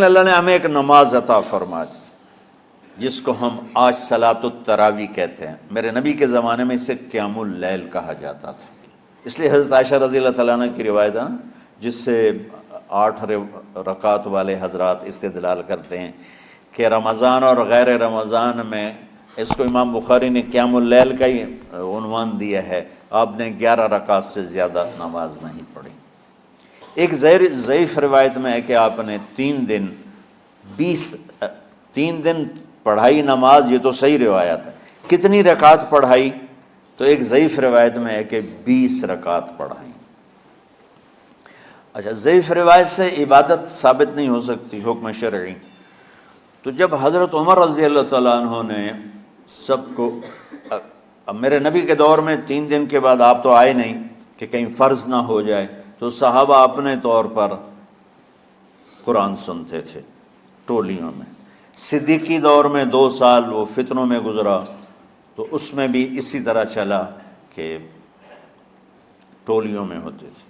اللہ نے ہمیں ایک نماز عطا فرما دی جس کو ہم آج صلاۃ التراویح کہتے ہیں۔ میرے نبی کے زمانے میں اسے قیام اللیل کہا جاتا تھا، اس لیے حضرت عائشہ رضی اللہ تعالیٰ عنہ کی روایت ہے جس سے 8 رکعت والے حضرات استدلال کرتے ہیں کہ رمضان اور غیر رمضان میں اس کو امام بخاری نے قیام اللیل کا ہی عنوان دیا ہے، آپ نے 11 رکعت سے زیادہ نماز نہیں پڑھی۔ ایک ضعیف روایت میں ہے کہ آپ نے 3 دن پڑھائی نماز، یہ تو صحیح روایت ہے۔ کتنی رکعت پڑھائی؟ تو ایک ضعیف روایت میں ہے کہ 20 رکعت پڑھائی۔ اچھا، ضعیف روایت سے عبادت ثابت نہیں ہو سکتی حکم شرعی، تو جب حضرت عمر رضی اللہ تعالیٰ عنہ نے سب کو، اب میرے نبی کے دور میں 3 دن کے بعد آپ تو آئے نہیں کہ کہیں فرض نہ ہو جائے، تو صحابہ اپنے طور پر قرآن سنتے تھے ٹولیوں میں۔ صدیقی دور میں 2 سال وہ فتنوں میں گزرا، تو اس میں بھی اسی طرح چلا کہ ٹولیوں میں ہوتے تھے۔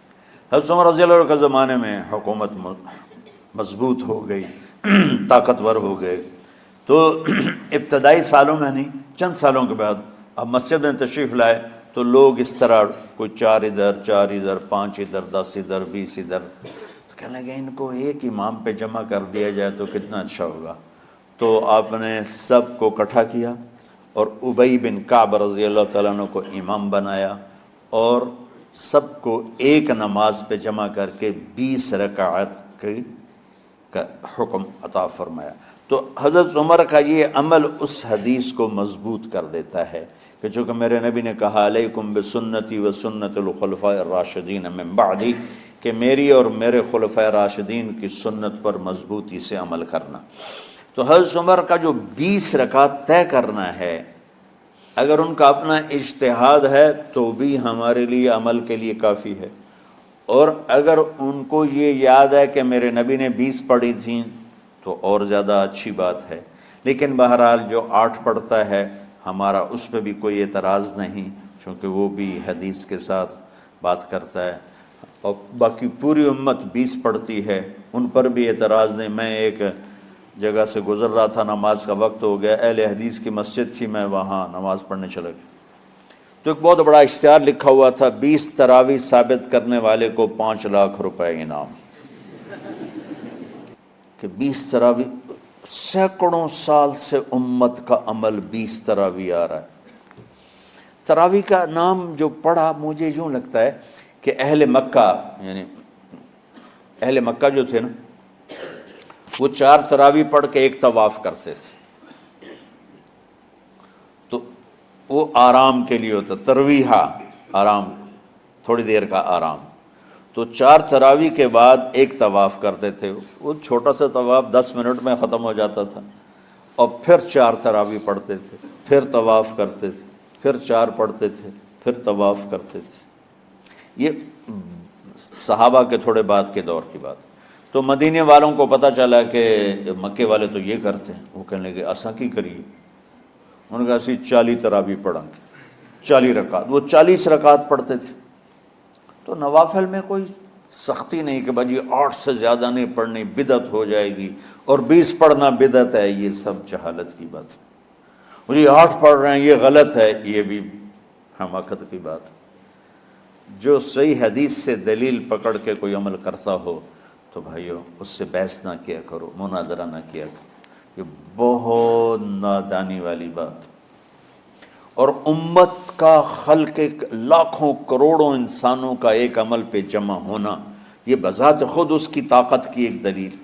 حضرت عمر رضی اللہ عنہ کے زمانے میں حکومت مضبوط ہو گئی، طاقتور ہو گئے، تو ابتدائی سالوں میں نہیں، چند سالوں کے بعد اب مسجد میں تشریف لائے تو لوگ اس طرح کوئی 4 ادھر 4 ادھر 5 ادھر 10 ادھر 20 ادھر، تو کہنے لگے ان کو ایک امام پہ جمع کر دیا جائے تو کتنا اچھا ہوگا۔ تو آپ نے سب کو اکٹھا کیا اور ابی بن کعب رضی اللہ تعالیٰ عنہ کو امام بنایا اور سب کو ایک نماز پہ جمع کر کے 20 رکعت کا حکم عطا فرمایا۔ تو حضرت عمر کا یہ عمل اس حدیث کو مضبوط کر دیتا ہے کہ چونکہ میرے نبی نے کہا علیکم بسنتی و سنت الخلفاء الراشدین من بعدی، کہ میری اور میرے خلفاء راشدین کی سنت پر مضبوطی سے عمل کرنا۔ تو حضرت عمر کا جو 20 رکعت طے کرنا ہے، اگر ان کا اپنا اجتہاد ہے تو بھی ہمارے لیے عمل کے لیے کافی ہے، اور اگر ان کو یہ یاد ہے کہ میرے نبی نے 20 پڑھی تھیں تو اور زیادہ اچھی بات ہے۔ لیکن بہرحال جو 8 پڑھتا ہے ہمارا اس پہ بھی کوئی اعتراض نہیں، چونکہ وہ بھی حدیث کے ساتھ بات کرتا ہے، اور باقی پوری امت 20 پڑھتی ہے ان پر بھی اعتراض نہیں۔ میں ایک جگہ سے گزر رہا تھا، نماز کا وقت ہو گیا، اہل حدیث کی مسجد تھی، میں وہاں نماز پڑھنے چلا گیا، تو ایک بہت بڑا اشتہار لکھا ہوا تھا 20 تراویح ثابت کرنے والے کو 5 لاکھ روپے انعام، کہ 20 تراویح، سینکڑوں سال سے امت کا عمل 20 تراویح آ رہا ہے۔ تراویح کا نام جو پڑھا مجھے یوں لگتا ہے کہ اہل مکہ، یعنی اہل مکہ جو تھے نا، وہ 4 تراویح پڑھ کے ایک طواف کرتے تھے، تو وہ آرام کے لیے ہوتا، ترویحہ آرام، تھوڑی دیر کا آرام، تو 4 تراویح کے بعد ایک طواف کرتے تھے، وہ چھوٹا سا طواف 10 منٹ میں ختم ہو جاتا تھا، اور پھر 4 تراویح پڑھتے تھے، پھر طواف کرتے تھے، پھر 4 پڑھتے تھے، پھر طواف کرتے تھے۔ یہ صحابہ کے تھوڑے بعد کے دور کی بات۔ تو مدینے والوں کو پتہ چلا کہ مکے والے تو یہ کرتے ہیں، وہ کہنے لگے اساں کی کریے، انہوں نے کہا اسی 40 تراویح پڑھیں گے، 40 رکعت، وہ 40 رکعت پڑھتے تھے۔ تو نوافل میں کوئی سختی نہیں کہ بھائی 8 سے زیادہ نہیں پڑھنی، بدعت ہو جائے گی، اور 20 پڑھنا بدعت ہے، یہ سب جہالت کی بات ہے۔ وہ یہ 8 پڑھ رہے ہیں یہ غلط ہے، یہ بھی حماقت کی بات ہے۔ جو صحیح حدیث سے دلیل پکڑ کے کوئی عمل کرتا ہو تو بھائیو اس سے بحث نہ کیا کرو، مناظرہ نہ کیا کرو، یہ بہت نادانی والی بات۔ اور امت کا خلق، لاکھوں کروڑوں انسانوں کا ایک عمل پہ جمع ہونا، یہ بذات خود اس کی طاقت کی ایک دلیل۔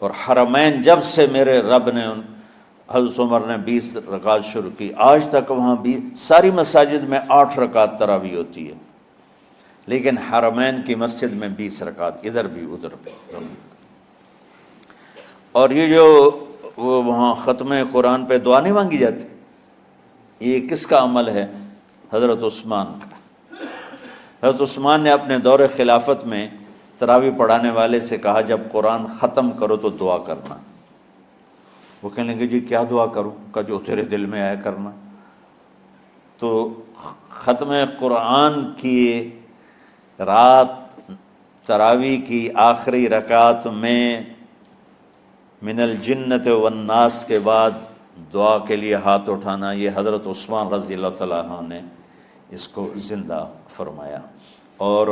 اور حرمین جب سے میرے رب نے، حضرت عمر نے 20 رکعت شروع کی، آج تک وہاں بھی ساری مساجد میں 8 رکعت تراویح ہوتی ہے، لیکن حرمین کی مسجد میں 20 رکعت، ادھر بھی ادھر بھی۔ اور یہ جو وہ وہاں ختم قرآن پہ دعا نہیں مانگی جاتی، یہ کس کا عمل ہے؟ حضرت عثمان کا۔ حضرت عثمان نے اپنے دور خلافت میں تراویح پڑھانے والے سے کہا جب قرآن ختم کرو تو دعا کرنا۔ وہ کہنے لگے جی کیا دعا کروں؟ کہ جو تیرے دل میں آیا کرنا۔ تو ختم قرآن کی رات تراویح کی آخری رکعت میں من الجنت والناس کے بعد دعا کے لیے ہاتھ اٹھانا، یہ حضرت عثمان رضی اللہ تعالیٰ عنہ نے اس کو زندہ فرمایا۔ اور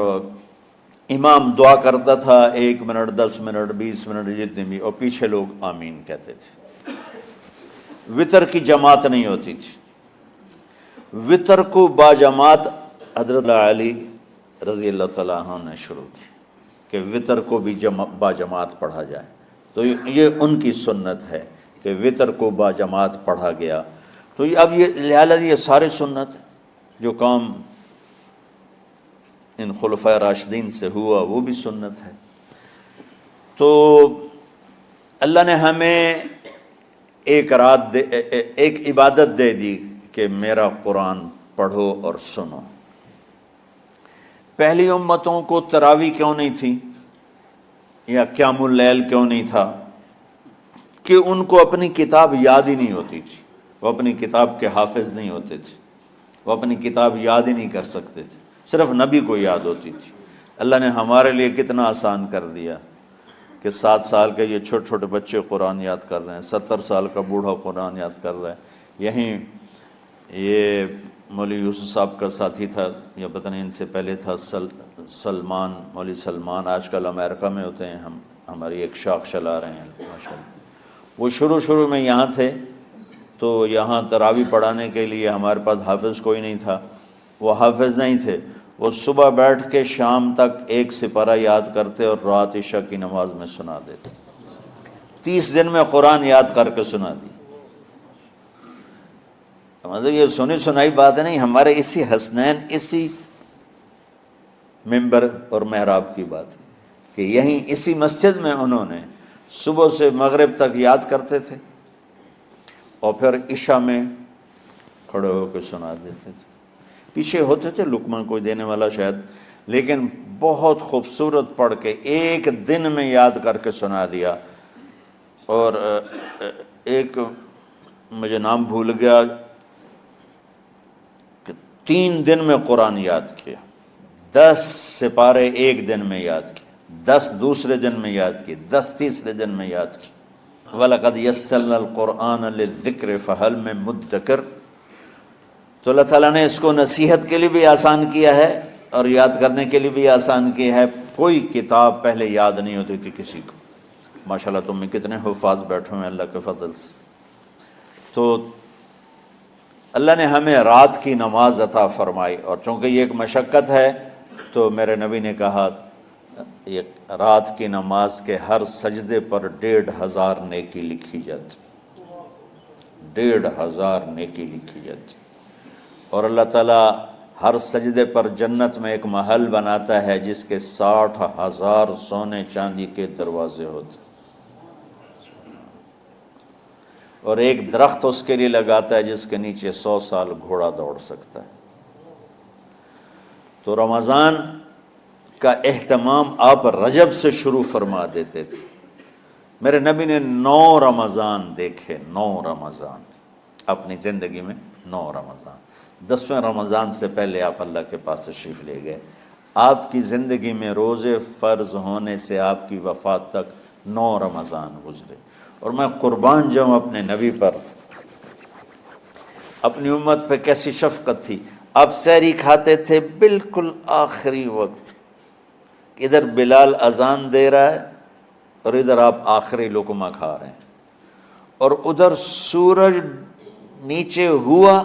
امام دعا کرتا تھا 1 منٹ 10 منٹ 20 منٹ جتنے بھی، اور پیچھے لوگ آمین کہتے تھے۔ وطر کی جماعت نہیں ہوتی تھی، وطر کو باجماعت حضرت علی رضی اللہ تعالیٰ عنہ نے شروع کی کہ وطر کو بھی باجماعت پڑھا جائے، تو یہ ان کی سنت ہے کہ وطر کو باجماعت پڑھا گیا۔ تو اب یہ لہٰذا یہ سارے سنت جو کام ان خلفۂ راشدین سے ہوا وہ بھی سنت ہے۔ تو اللہ نے ہمیں ایک عبادت دے دی کہ میرا قرآن پڑھو اور سنو۔ پہلی امتوں کو تراویح کیوں نہیں تھی یا قیام اللیل کیوں نہیں تھا؟ کہ ان کو اپنی کتاب یاد ہی نہیں ہوتی تھی، وہ اپنی کتاب کے حافظ نہیں ہوتے تھے، وہ اپنی کتاب یاد ہی نہیں کر سکتے تھے، صرف نبی کو یاد ہوتی تھی۔ اللہ نے ہمارے لیے کتنا آسان کر دیا کہ 7 سال کے یہ چھوٹے چھوٹے بچے قرآن یاد کر رہے ہیں، 70 سال کا بوڑھا قرآن یاد کر رہا ہے۔ یہیں یہ مولوی یوسف صاحب کا ساتھی تھا، یا پتہ نہیں ان سے پہلے تھا، سلمان، مولوی سلمان، آج کل امریکہ میں ہوتے ہیں، ہماری ایک شاخ چلا رہے ہیں ماشاءاللہ۔ وہ شروع میں یہاں تھے، تو یہاں تراویح پڑھانے کے لیے ہمارے پاس حافظ کوئی نہیں تھا، وہ حافظ نہیں تھے، وہ صبح بیٹھ کے شام تک 1 سپارہ یاد کرتے اور رات عشاء کی نماز میں سنا دیتے۔ 30 دن میں قرآن یاد کر کے سنا دی۔ مطلب یہ سنی سنائی بات نہیں، ہمارے اسی حسنین، اسی ممبر اور محراب کی بات ہے کہ یہیں اسی مسجد میں انہوں نے صبح سے مغرب تک یاد کرتے تھے اور پھر عشاء میں کھڑے ہو کے سنا دیتے تھے۔ پیچھے ہوتے تھے لقمہ کوئی دینے والا شاید، لیکن بہت خوبصورت پڑھ کے 1 دن میں یاد کر کے سنا دیا۔ اور ایک مجھے نام بھول گیا کہ 3 دن میں قرآن یاد کیا، 10 سپارے 1 دن میں یاد کیے، 10 دوسرے دن میں یاد کیے، 10 تیسرے دن میں یاد کیے۔ وَلَقَدْ يَسَّرْنَا الْقُرْآنَ لِلذِّكْرِ فَهَلْ مِن مُدَّكِرٍ۔ تو اللہ تعالیٰ نے اس کو نصیحت کے لیے بھی آسان کیا ہے اور یاد کرنے کے لیے بھی آسان کیا ہے۔ کوئی کتاب پہلے یاد نہیں ہوتی تھی کسی کو، ماشاءاللہ تم میں کتنے حفاظ بیٹھے ہیں اللہ کے فضل سے۔ تو اللہ نے ہمیں رات کی نماز عطا فرمائی، اور چونکہ یہ ایک مشقت ہے تو میرے نبی نے کہا یہ رات کی نماز کے ہر سجدے پر 1500 نیکی لکھی جاتی، 1500 نیکی لکھی جاتی۔ اور اللہ تعالیٰ ہر سجدے پر جنت میں ایک محل بناتا ہے جس کے 60,000 سونے چاندی کے دروازے ہوتے ہیں، اور ایک درخت اس کے لیے لگاتا ہے جس کے نیچے 100 سال گھوڑا دوڑ سکتا ہے۔ تو رمضان کا اہتمام آپ رجب سے شروع فرما دیتے تھے۔ میرے نبی نے 9 رمضان دیکھے، 9 رمضان اپنی زندگی میں، 9 رمضان۔ 10ویں رمضان سے پہلے آپ اللہ کے پاس تشریف لے گئے۔ آپ کی زندگی میں روزے فرض ہونے سے آپ کی وفات تک 9 رمضان گزرے، اور میں قربان جاؤں اپنے نبی پر، اپنی امت پہ کیسی شفقت تھی۔ آپ سحری کھاتے تھے بالکل آخری وقت، ادھر بلال اذان دے رہا ہے اور ادھر آپ آخری لقمہ کھا رہے ہیں، اور ادھر سورج نیچے ہوا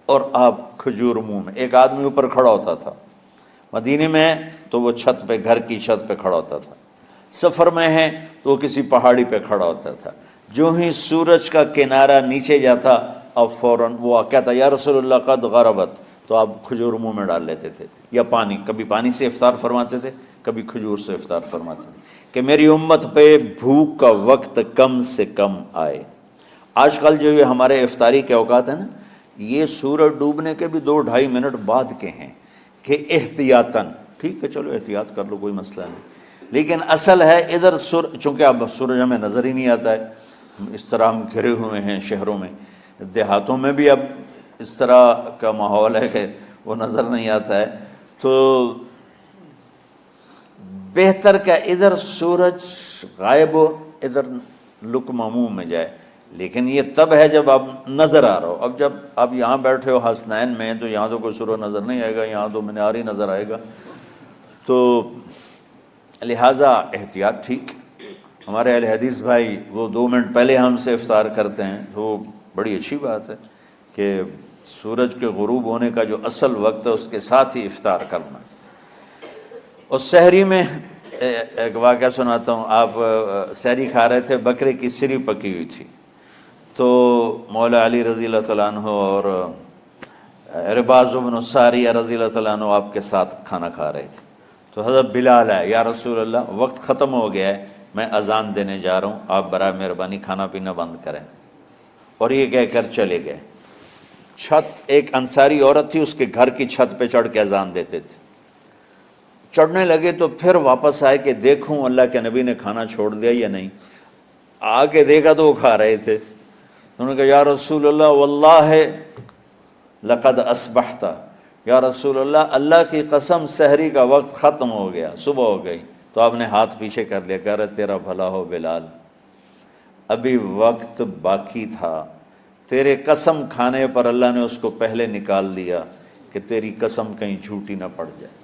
اور آپ کھجور منہ میں۔ ایک آدمی اوپر کھڑا ہوتا تھا مدینے میں تو وہ چھت پہ، گھر کی چھت پہ کھڑا ہوتا تھا، سفر میں ہے تو وہ کسی پہاڑی پہ کھڑا ہوتا تھا۔ جو ہی سورج کا کنارہ نیچے جاتا اب فوراً وہ کہتا یا رسول اللہ قد غربت، تو آپ کھجور منہ میں ڈال لیتے تھے، یا پانی، کبھی پانی سے افطار فرماتے تھے، کبھی کھجور سے افطار فرماتے تھے، کہ میری امت پہ بھوک کا وقت کم سے کم آئے۔ آج کل جو یہ ہمارے افطاری کے اوقات ہیں نا، یہ سورج ڈوبنے کے بھی 2-2.5 منٹ بعد کے ہیں کہ احتیاطاً، ٹھیک ہے چلو احتیاط کر لو کوئی مسئلہ نہیں، لیکن اصل ہے ادھر چونکہ اب سورج ہمیں نظر ہی نہیں آتا ہے، اس طرح ہم گھرے ہوئے ہیں شہروں میں، دیہاتوں میں بھی اب اس طرح کا ماحول ہے کہ وہ نظر نہیں آتا ہے، تو بہتر کہ ادھر سورج غائب ہو، ادھر لقمہ منہ میں جائے، لیکن یہ تب ہے جب آپ نظر آ رہا ہو۔ اب جب آپ یہاں بیٹھے ہو حسنین میں تو یہاں تو کوئی سورہ نظر نہیں آئے گا، یہاں تو مینار ہی نظر آئے گا، تو لہٰذا احتیاط ٹھیک۔ ہمارے اہل حدیث بھائی وہ 2 منٹ پہلے ہم سے افطار کرتے ہیں، تو بڑی اچھی بات ہے کہ سورج کے غروب ہونے کا جو اصل وقت ہے اس کے ساتھ ہی افطار کرنا۔ اور سحری میں ایک واقعہ سناتا ہوں، آپ سحری کھا رہے تھے، بکرے کی سری پکی ہوئی تھی، تو مولا علی رضی اللہ تعالیٰ عنہ اور عرباض بن ساریہ رضی اللہ تعالیٰ عنہ آپ کے ساتھ کھانا کھا رہے تھے۔ تو حضرت بلال ہے، یا رسول اللہ وقت ختم ہو گیا ہے، میں اذان دینے جا رہا ہوں، آپ برائے مہربانی کھانا پینا بند کریں۔ اور یہ کہہ کر چلے گئے۔ چھت، ایک انصاری عورت تھی، اس کے گھر کی چھت پہ چڑھ کے اذان دیتے تھے۔ چڑھنے لگے تو پھر واپس آئے کہ دیکھوں اللہ کے نبی نے کھانا چھوڑ دیا یا نہیں۔ آگے دیکھا تو وہ کھا رہے تھے۔ انہوں نے کہا یا رسول اللہ واللہ لقد اصبحت، یا رسول اللہ اللہ کی قسم سحری کا وقت ختم ہو گیا، صبح ہو گئی۔ تو آپ نے ہاتھ پیچھے کر لیا، کہہ رہے تیرا بھلا ہو بلال، ابھی وقت باقی تھا، تیرے قسم کھانے پر اللہ نے اس کو پہلے نکال دیا کہ تیری قسم کہیں جھوٹی نہ پڑ جائے۔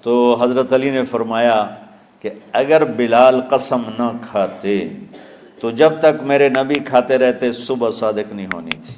تو حضرت علی نے فرمایا کہ اگر بلال قسم نہ کھاتے تو جب تک میرے نبی کھاتے رہتے صبح صادق نہیں ہونی تھی۔